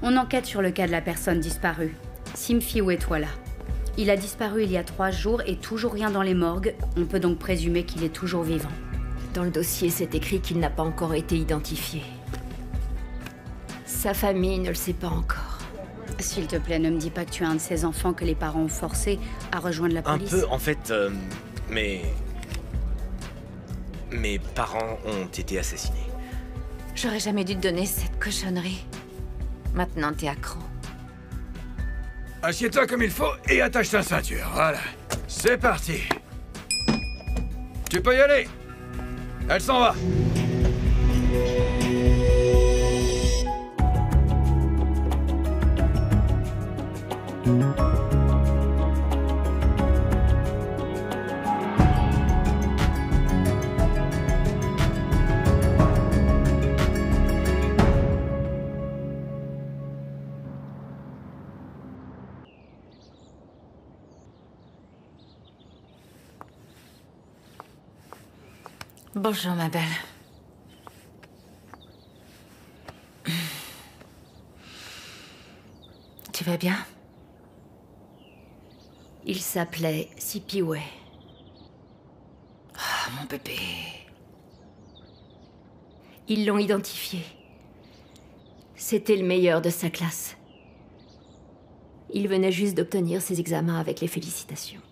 On enquête sur le cas de la personne disparue. Simfiou Etwala. Il a disparu il y a 3 jours et toujours rien dans les morgues. On peut donc présumer qu'il est toujours vivant. Dans le dossier, c'est écrit qu'il n'a pas encore été identifié. Sa famille ne le sait pas encore. S'il te plaît, ne me dis pas que tu es un de ces enfants que les parents ont forcé à rejoindre la police. Un peu, en fait, mes parents ont été assassinés. J'aurais jamais dû te donner cette cochonnerie. Maintenant, t'es accro. Assieds-toi comme il faut et attache ta ceinture, voilà. C'est parti. Tu peux y aller. Elle s'en va. Bonjour, ma belle. Tu vas bien? Il s'appelait Sipiwe. Ah, mon bébé. Ils l'ont identifié. C'était le meilleur de sa classe. Il venait juste d'obtenir ses examens avec les félicitations.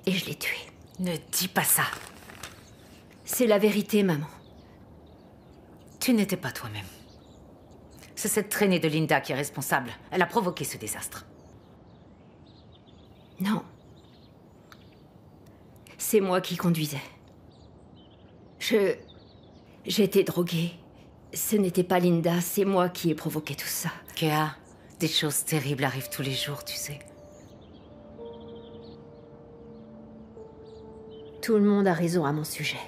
Et je l'ai tué. Ne dis pas ça. C'est la vérité, maman. Tu n'étais pas toi-même. C'est cette traînée de Linda qui est responsable. Elle a provoqué ce désastre. Non. C'est moi qui conduisais. J'étais droguée. Ce n'était pas Linda, c'est moi qui ai provoqué tout ça. Kea, des choses terribles arrivent tous les jours, tu sais. Tout le monde a raison à mon sujet.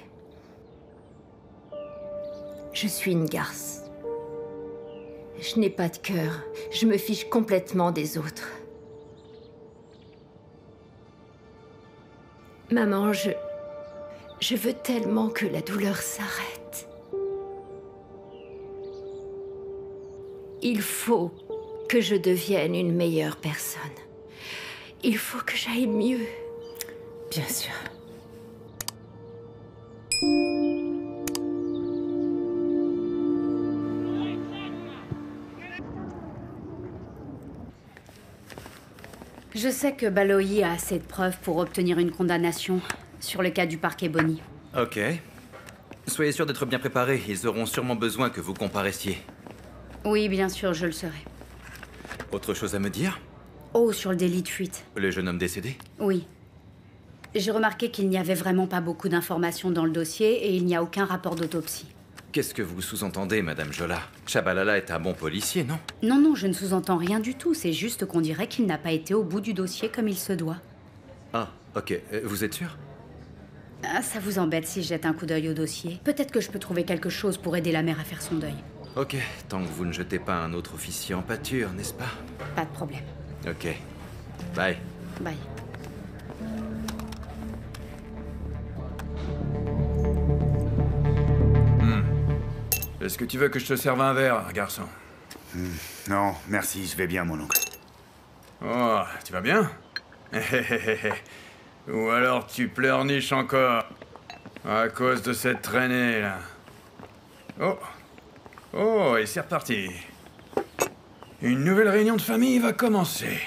Je suis une garce. Je n'ai pas de cœur. Je me fiche complètement des autres. Maman, je veux tellement que la douleur s'arrête. Il faut que je devienne une meilleure personne. Il faut que j'aille mieux. Bien sûr. Je sais que Baloyi a assez de preuves pour obtenir une condamnation sur le cas du parquet Bonny. Ok. Soyez sûr d'être bien préparés. Ils auront sûrement besoin que vous comparaissiez. Oui, bien sûr, je le serai. Autre chose à me dire? Oh, sur le délit de fuite. Le jeune homme décédé? Oui. J'ai remarqué qu'il n'y avait vraiment pas beaucoup d'informations dans le dossier et il n'y a aucun rapport d'autopsie. Qu'est-ce que vous sous-entendez, Madame Jola? Shabalala est un bon policier, non? Non, non, je ne sous-entends rien du tout. C'est juste qu'on dirait qu'il n'a pas été au bout du dossier comme il se doit. Ah, ok. Vous êtes sûr? Ah, ça vous embête si je jette un coup d'œil au dossier? Peut-être que je peux trouver quelque chose pour aider la mère à faire son deuil. Ok, tant que vous ne jetez pas un autre officier en pâture, n'est-ce pas? Pas de problème. Ok. Bye. Bye. Est-ce que tu veux que je te serve un verre, garçon? Non, merci, je vais bien, mon oncle. Oh, tu vas bien? Ou alors tu pleurniches encore à cause de cette traînée, là. Oh. Oh, et c'est reparti. Une nouvelle réunion de famille va commencer.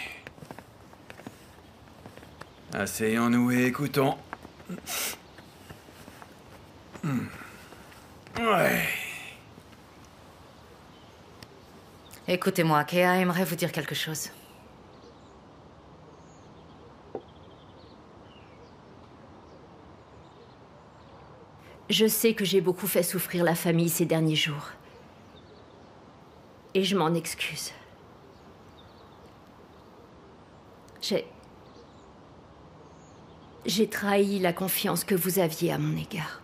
Asseyons-nous et écoutons. Ouais. Écoutez-moi, Kea aimerait vous dire quelque chose. Je sais que j'ai beaucoup fait souffrir la famille ces derniers jours. Et je m'en excuse. J'ai trahi la confiance que vous aviez à mon égard.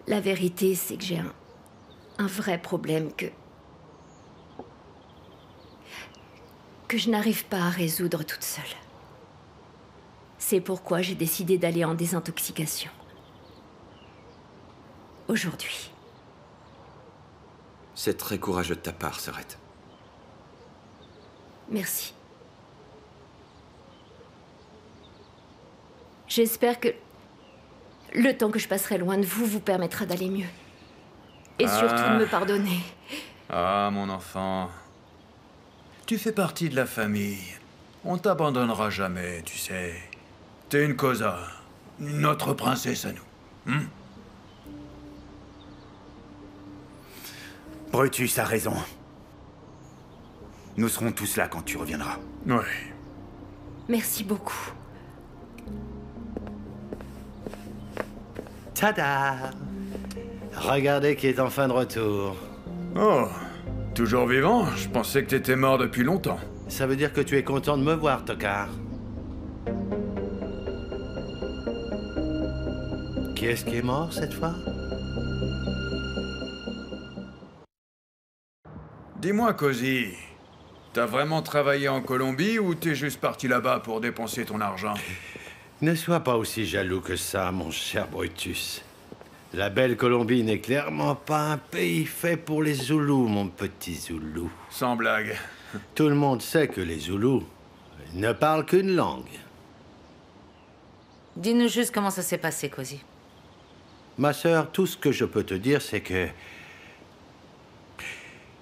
La vérité, c'est que j'ai un vrai problème que je n'arrive pas à résoudre toute seule. C'est pourquoi j'ai décidé d'aller en désintoxication. Aujourd'hui. C'est très courageux de ta part, Serette. Merci. J'espère que le temps que je passerai loin de vous vous permettra d'aller mieux. Et surtout de me pardonner. Ah, mon enfant. Tu fais partie de la famille. On t'abandonnera jamais, tu sais. T'es une Cosa. Notre princesse à nous. Brutus a raison. Nous serons tous là quand tu reviendras. Oui. Merci beaucoup. Tada! Regardez qui est enfin de retour. Oh, toujours vivant? Je pensais que t'étais mort depuis longtemps. Ça veut dire que tu es content de me voir, tocard. Qui est-ce qui est mort cette fois? Dis-moi, Cozy, t'as vraiment travaillé en Colombie ou t'es juste parti là-bas pour dépenser ton argent? Ne sois pas aussi jaloux que ça, mon cher Brutus. La belle Colombie n'est clairement pas un pays fait pour les Zoulous, mon petit Zoulou. Sans blague. Tout le monde sait que les Zoulous ne parlent qu'une langue. Dis-nous juste comment ça s'est passé, Cozy. Ma sœur, tout ce que je peux te dire, c'est que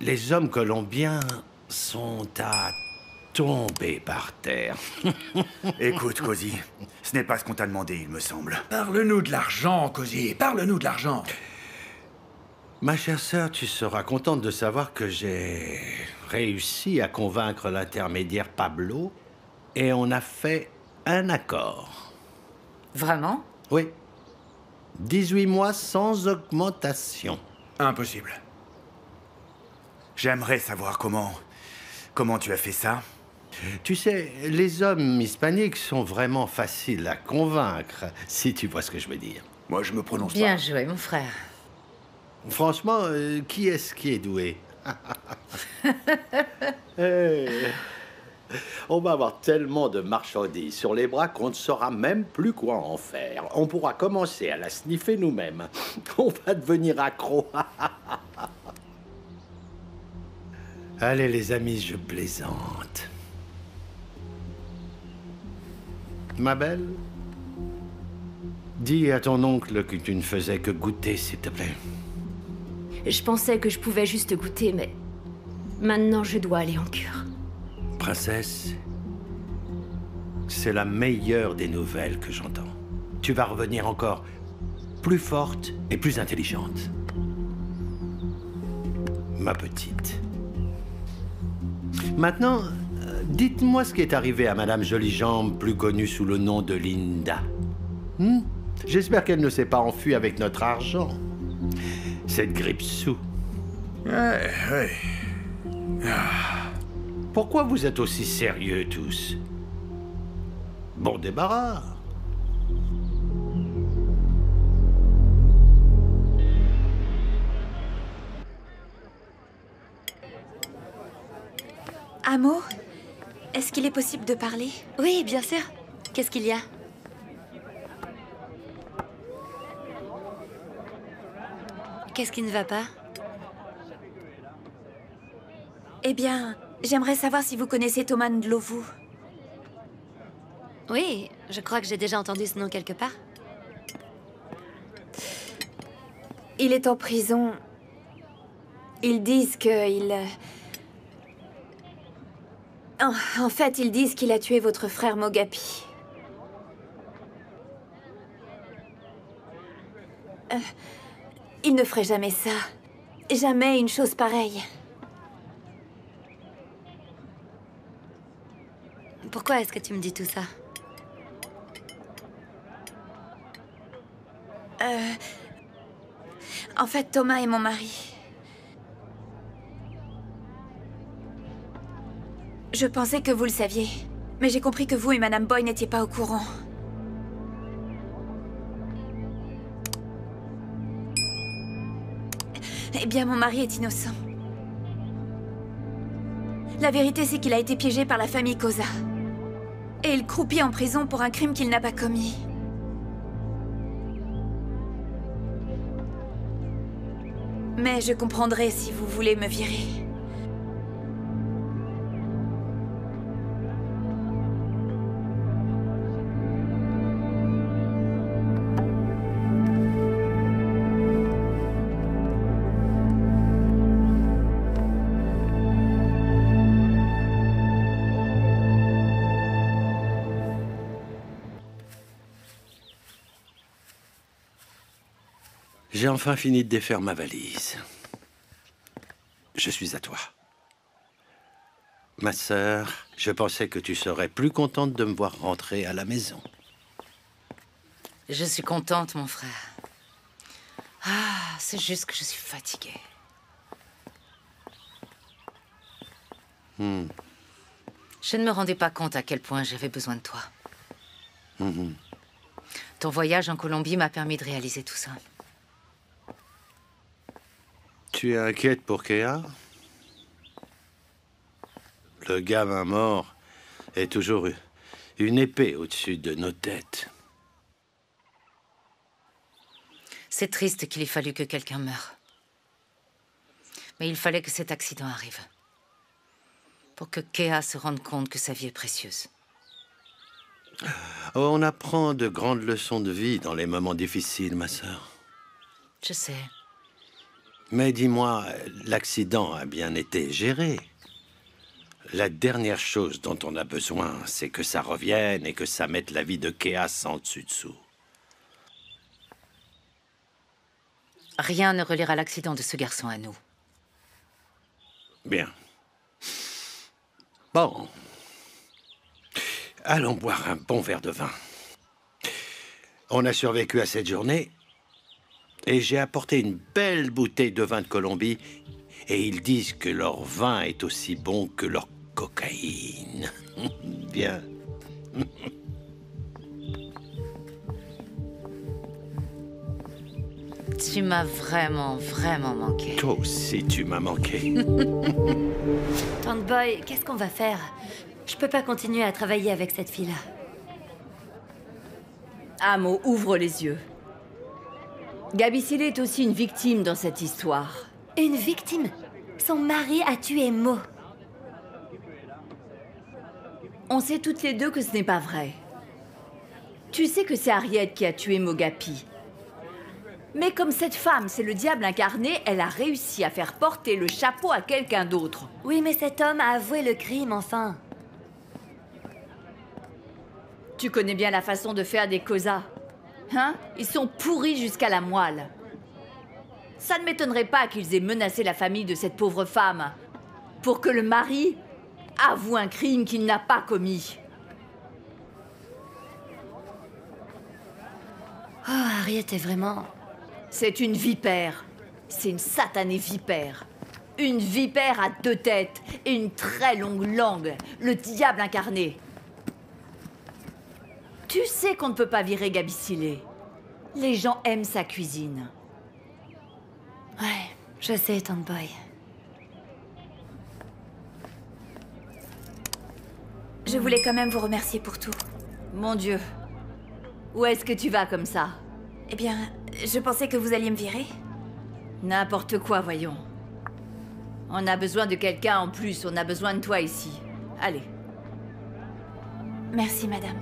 les hommes colombiens sont à tomber par terre. Écoute, Cozy, ce n'est pas ce qu'on t'a demandé, il me semble. Parle-nous de l'argent, Cozy. Parle-nous de l'argent. Ma chère sœur, tu seras contente de savoir que j'ai réussi à convaincre l'intermédiaire Pablo et on a fait un accord. Vraiment? Oui. 18 mois sans augmentation. Impossible. J'aimerais savoir comment tu as fait ça. Tu sais, les hommes hispaniques sont vraiment faciles à convaincre, si tu vois ce que je veux dire. Moi, je me prononce Bien pas. joué, mon frère. Franchement, qui est-ce qui est doué? Hey. On va avoir tellement de marchandises sur les bras qu'on ne saura même plus quoi en faire. On pourra commencer à la sniffer nous-mêmes. On va devenir accro. Allez les amis, je plaisante. Ma belle, dis à ton oncle que tu ne faisais que goûter, s'il te plaît. Je pensais que je pouvais juste goûter, mais maintenant je dois aller en cure. Princesse, c'est la meilleure des nouvelles que j'entends. Tu vas revenir encore plus forte et plus intelligente. Ma petite. Maintenant, dites-moi ce qui est arrivé à Madame Jolijambe, plus connue sous le nom de Linda. J'espère qu'elle ne s'est pas enfuie avec notre argent. Cette grippe-sous. Ouais. Pourquoi vous êtes aussi sérieux tous? Bon débarras. Amo, est-ce qu'il est possible de parler? Oui, bien sûr. Qu'est-ce qu'il y a? Qu'est-ce qui ne va pas? Eh bien, j'aimerais savoir si vous connaissez Thomas Ndlovu. Oui, je crois que j'ai déjà entendu ce nom quelque part. Il est en prison. Ils disent qu'il... En fait, ils disent qu'il a tué votre frère Mogapi. Il ne ferait jamais ça. Jamais une chose pareille. Pourquoi est-ce que tu me dis tout ça? En fait, Thomas est mon mari. Je pensais que vous le saviez. Mais j'ai compris que vous et Madame Boy n'étiez pas au courant. Eh bien, mon mari est innocent. La vérité, c'est qu'il a été piégé par la famille Cosa. Et il croupit en prison pour un crime qu'il n'a pas commis. Mais je comprendrai si vous voulez me virer. J'ai enfin fini de défaire ma valise. Je suis à toi. Ma sœur, je pensais que tu serais plus contente de me voir rentrer à la maison. Je suis contente, mon frère. Ah, c'est juste que je suis fatiguée. Je ne me rendais pas compte à quel point j'avais besoin de toi. Ton voyage en Colombie m'a permis de réaliser tout ça. Tu es inquiète pour Kea? Le gamin mort est toujours une épée au-dessus de nos têtes. C'est triste qu'il ait fallu que quelqu'un meure. Mais il fallait que cet accident arrive. Pour que Kea se rende compte que sa vie est précieuse. Oh, on apprend de grandes leçons de vie dans les moments difficiles, ma sœur. Je sais. Mais dis-moi, l'accident a bien été géré. La dernière chose dont on a besoin, c'est que ça revienne et que ça mette la vie de Kea sans dessus-dessous. Rien ne reliera l'accident de ce garçon à nous. Bien. Bon. Allons boire un bon verre de vin. On a survécu à cette journée et j'ai apporté une belle bouteille de vin de Colombie et ils disent que leur vin est aussi bon que leur cocaïne. Bien. Tu m'as vraiment, vraiment manqué. Toi aussi, tu m'as manqué. Tante Boy, qu'est-ce qu'on va faire? Je peux pas continuer à travailler avec cette fille-là. Amo, ouvre les yeux. Gabi Sile est aussi une victime dans cette histoire. Une victime? Son mari a tué Mo. On sait toutes les deux que ce n'est pas vrai. Tu sais que c'est Harriet qui a tué Mogapi. Mais comme cette femme, c'est le diable incarné, elle a réussi à faire porter le chapeau à quelqu'un d'autre. Oui, mais cet homme a avoué le crime, enfin. Tu connais bien la façon de faire des Koza. Hein? Ils sont pourris jusqu'à la moelle. Ça ne m'étonnerait pas qu'ils aient menacé la famille de cette pauvre femme pour que le mari avoue un crime qu'il n'a pas commis. Oh, Harriet est vraiment... C'est une vipère. C'est une satanée vipère. Une vipère à 2 têtes et une très longue langue. Le diable incarné. Tu sais qu'on ne peut pas virer Gabi Sile. Les gens aiment sa cuisine. Ouais, je sais, Tante Boy. Je voulais quand même vous remercier pour tout. Mon Dieu. Où est-ce que tu vas comme ça? Eh bien, je pensais que vous alliez me virer. N'importe quoi, voyons. On a besoin de quelqu'un en plus. On a besoin de toi ici. Allez. Merci, madame.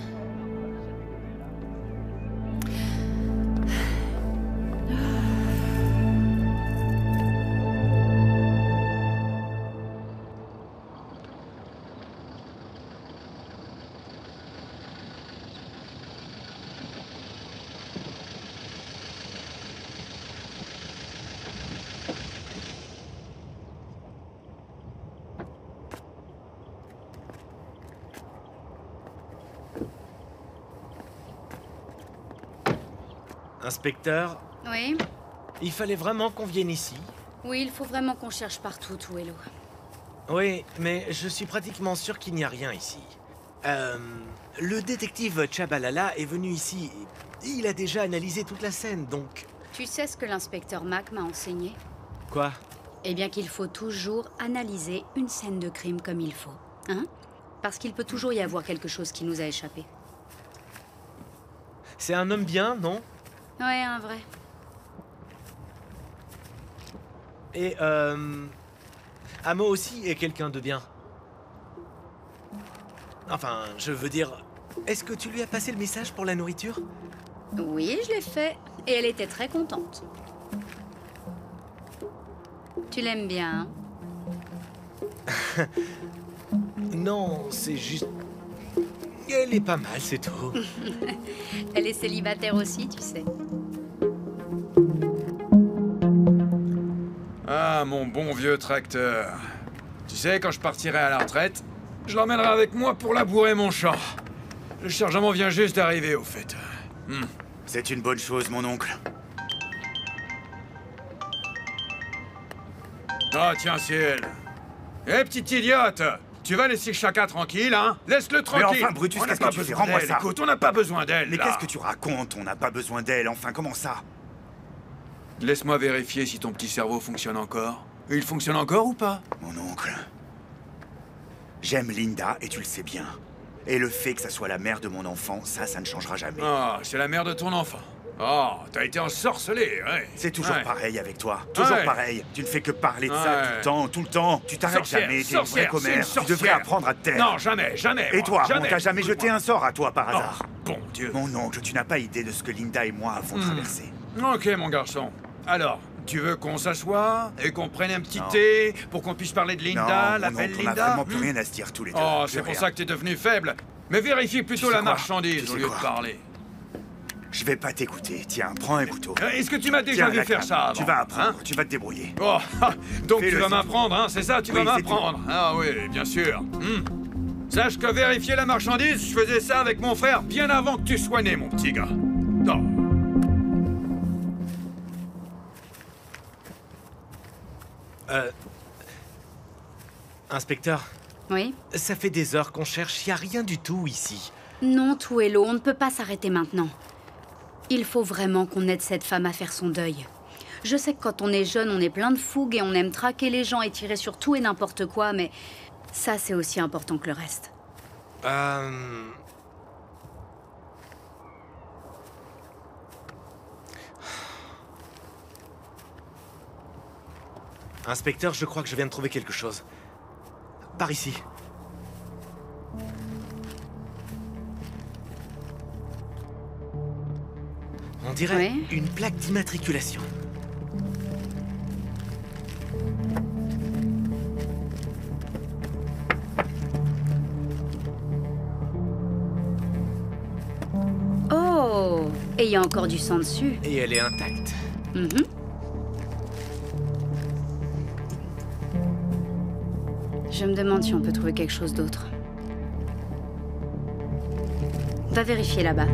Inspecteur, Oui? il fallait vraiment qu'on vienne ici? Oui, il faut vraiment qu'on cherche partout, Tuelo. Oui, mais je suis pratiquement sûr qu'il n'y a rien ici. Le détective Chabalala est venu ici. Il a déjà analysé toute la scène, donc... Tu sais ce que l'inspecteur Mac m'a enseigné? Quoi? Eh bien qu'il faut toujours analyser une scène de crime comme il faut. Hein? Parce qu'il peut toujours y avoir quelque chose qui nous a échappé. C'est un homme bien, non? Ouais, un vrai. Et Amo aussi est quelqu'un de bien. Enfin, je veux dire, est-ce que tu lui as passé le message pour la nourriture? Oui, je l'ai fait. Et elle était très contente. Tu l'aimes bien, hein? Non, c'est juste... Elle est pas mal, c'est tout. Elle est célibataire aussi, tu sais. Ah, mon bon vieux tracteur. Tu sais, quand je partirai à la retraite, je l'emmènerai avec moi pour labourer mon champ. Le chargement vient juste d'arriver, au fait. C'est une bonne chose, mon oncle. Oh, tiens, c'est elle. Hé, petite idiote! Tu vas laisser Chaka tranquille, hein? Laisse-le tranquille! Mais enfin, Brutus, On n'a qu'est-ce pas que tu fais? besoin Rends-moi d'elle, ça. écoute, on n'a pas besoin d'elle, Mais là. qu'est-ce que tu racontes? On n'a pas besoin d'elle, enfin, comment ça? Laisse-moi vérifier si ton petit cerveau fonctionne encore. Il fonctionne encore ou pas? Mon oncle... J'aime Linda, et tu le sais bien. Et le fait que ça soit la mère de mon enfant, ça ne changera jamais. Ah, c'est la mère de ton enfant. Oh, t'as été ensorcelé, ouais. C'est toujours Ouais. pareil avec toi. Toujours Ouais. pareil. Tu ne fais que parler de ça Ouais. tout le temps, tout le temps. Tu t'arrêtes Sorcière, jamais, t'es une vraie sorcière, c'est une commère. Tu sorcière. devrais apprendre à te taire. Non, jamais, jamais. Et moi, toi, jamais. on t'a jamais jeté un sort à toi par hasard. Oh, bon Dieu. Mon oncle, tu n'as pas idée de ce que Linda et moi avons traversé. Ok, mon garçon. Alors, tu veux qu'on s'assoie et qu'on prenne un petit Non. thé pour qu'on puisse parler de Linda, non, la mon belle oncle, on n'a Linda? vraiment plus rien à se dire tous les deux. Oh, Plus c'est pour rien. ça que t'es devenu faible. Mais vérifie plutôt Tu sais la quoi? marchandise Tu au sais lieu quoi? de parler. Je vais pas t'écouter. Tiens, prends un couteau. Est-ce que tu m'as déjà Tiens, vu la faire canne. ça avant, Tu vas apprendre, hein? tu vas te débrouiller. Oh, donc Fais-le, tu vas c'est tout. m'apprendre, hein, c'est ça, tu vas Oui, c'est m'apprendre. Ah oui, bien sûr. Sache que vérifier la marchandise, je faisais ça avec mon frère bien avant que tu sois né, mon petit gars. Non. Inspecteur, Oui? ça fait des heures qu'on cherche, y a rien du tout ici. Non, Tuelo, on ne peut pas s'arrêter maintenant. Il faut vraiment qu'on aide cette femme à faire son deuil. Je sais que quand on est jeune, on est plein de fougue et on aime traquer les gens et tirer sur tout et n'importe quoi, mais ça, c'est aussi important que le reste. Inspecteur, je crois que je viens de trouver quelque chose. Par ici. On dirait Ouais. une plaque d'immatriculation. Oh! Et il y a encore du sang dessus. Et elle est intacte. Mhm. Je me demande si on peut trouver quelque chose d'autre. Va vérifier là-bas.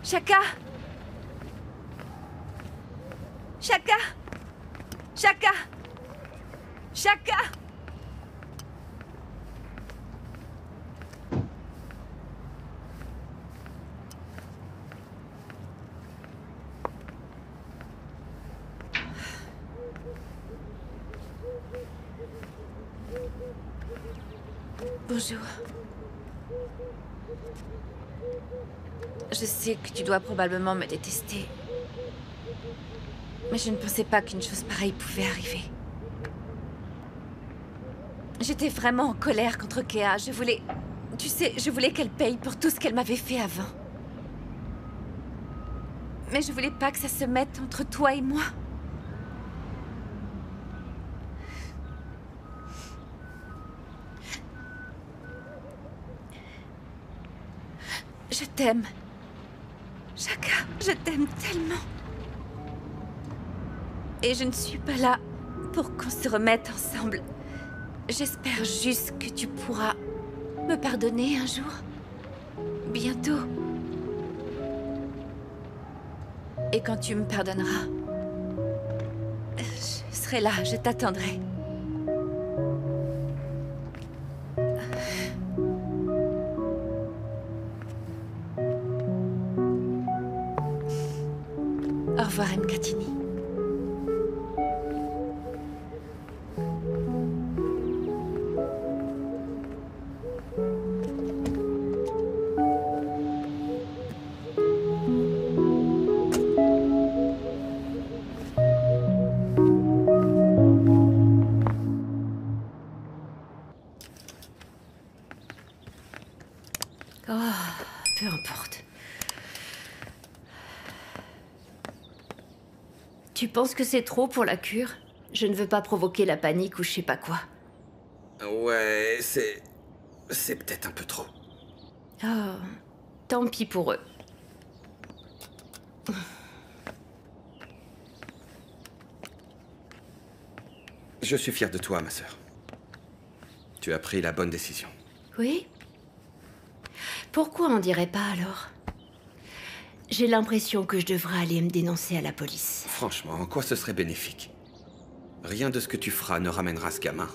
Chaka! Chaka! Chaka! Chaka! Bonjour. Je sais que tu dois probablement me détester. Mais je ne pensais pas qu'une chose pareille pouvait arriver. J'étais vraiment en colère contre Kea. Je voulais... Tu sais, je voulais qu'elle paye pour tout ce qu'elle m'avait fait avant. Mais je voulais pas que ça se mette entre toi et moi. Je t'aime. Chaka, je t'aime tellement. Et je ne suis pas là pour qu'on se remette ensemble. J'espère juste que tu pourras me pardonner un jour. Bientôt. Et quand tu me pardonneras, je serai là, je t'attendrai. Au revoir, Mkatini. Tu penses que c'est trop pour la cure? Je ne veux pas provoquer la panique ou je sais pas quoi. Ouais, c'est peut-être un peu trop. Oh, tant pis pour eux. Je suis fier de toi, ma sœur. Tu as pris la bonne décision. Oui? Pourquoi on dirait pas alors? J'ai l'impression que je devrais aller me dénoncer à la police. Franchement, en quoi ce serait bénéfique? Rien de ce que tu feras ne ramènera ce gamin.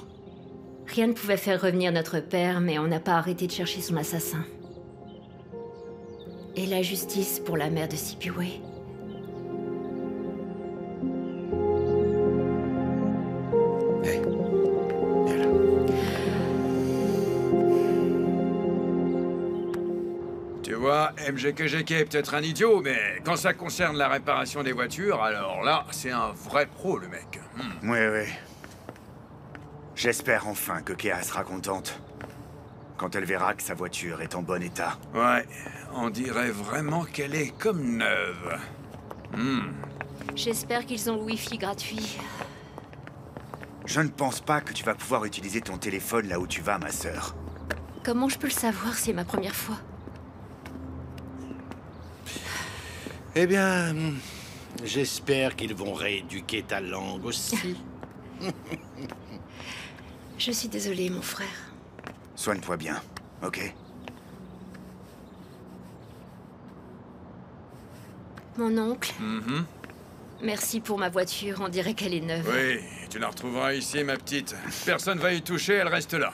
Rien ne pouvait faire revenir notre père, mais on n'a pas arrêté de chercher son assassin. Et la justice pour la mère de Sipiwe. Hey, viens là. Tu vois, MGKGK est peut-être un idiot, mais quand ça concerne la réparation des voitures, alors là, c'est un vrai pro, le mec. Ouais. J'espère enfin que Kea sera contente. Quand elle verra que sa voiture est en bon état. Ouais, on dirait vraiment qu'elle est comme neuve. J'espère qu'ils ont le Wi-Fi gratuit. Je ne pense pas que tu vas pouvoir utiliser ton téléphone là où tu vas, ma sœur. Comment je peux le savoir, c'est ma première fois? Eh bien, j'espère qu'ils vont rééduquer ta langue aussi. Je suis désolée, mon frère. Soigne-toi bien, ok? Mon oncle, merci pour ma voiture, on dirait qu'elle est neuve. Oui, tu la retrouveras ici, ma petite. Personne va y toucher, elle reste là.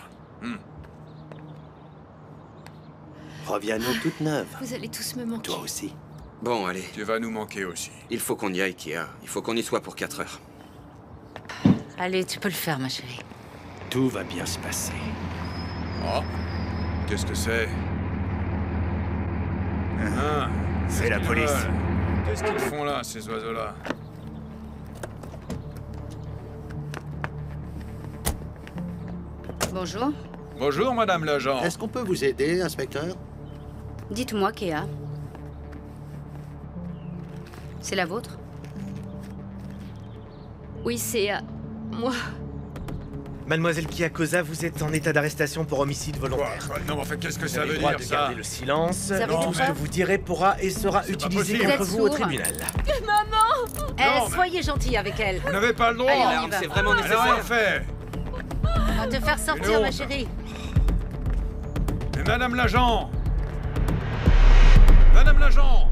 Reviens-nous toute neuve. Vous allez tous me manquer. Toi aussi. Bon, allez. Tu vas nous manquer aussi. Il faut qu'on y aille, Kea. Il faut qu'on y soit pour 4 heures. Allez, tu peux le faire, ma chérie. Tout va bien se passer. Oh, qu'est-ce que c'est? Ah, C'est la police. Qu'est-ce qu'ils font là, ces oiseaux-là? Bonjour. Bonjour, madame l'agent. Est-ce qu'on peut vous aider, inspecteur? Dites-moi, Kea. C'est la vôtre? Oui, c'est... moi. Mademoiselle Kiyakosa, vous êtes en état d'arrestation pour homicide volontaire. Quoi? Non, enfin, qu'est-ce que Vous ça avez veut le droit dire, de ça? garder le silence. avez Tout des ce que preuves vous direz pourra et sera utilisé possible. contre Vous êtes vous au sourd. tribunal. Non, mais Soyez gentille avec elle. vous n'avez pas le droit. Allez, on y va. C'est vraiment Elle a rien nécessaire. fait. On va te faire Une sortir, ma honte. chérie. Mais madame l'agent! Madame l'agent!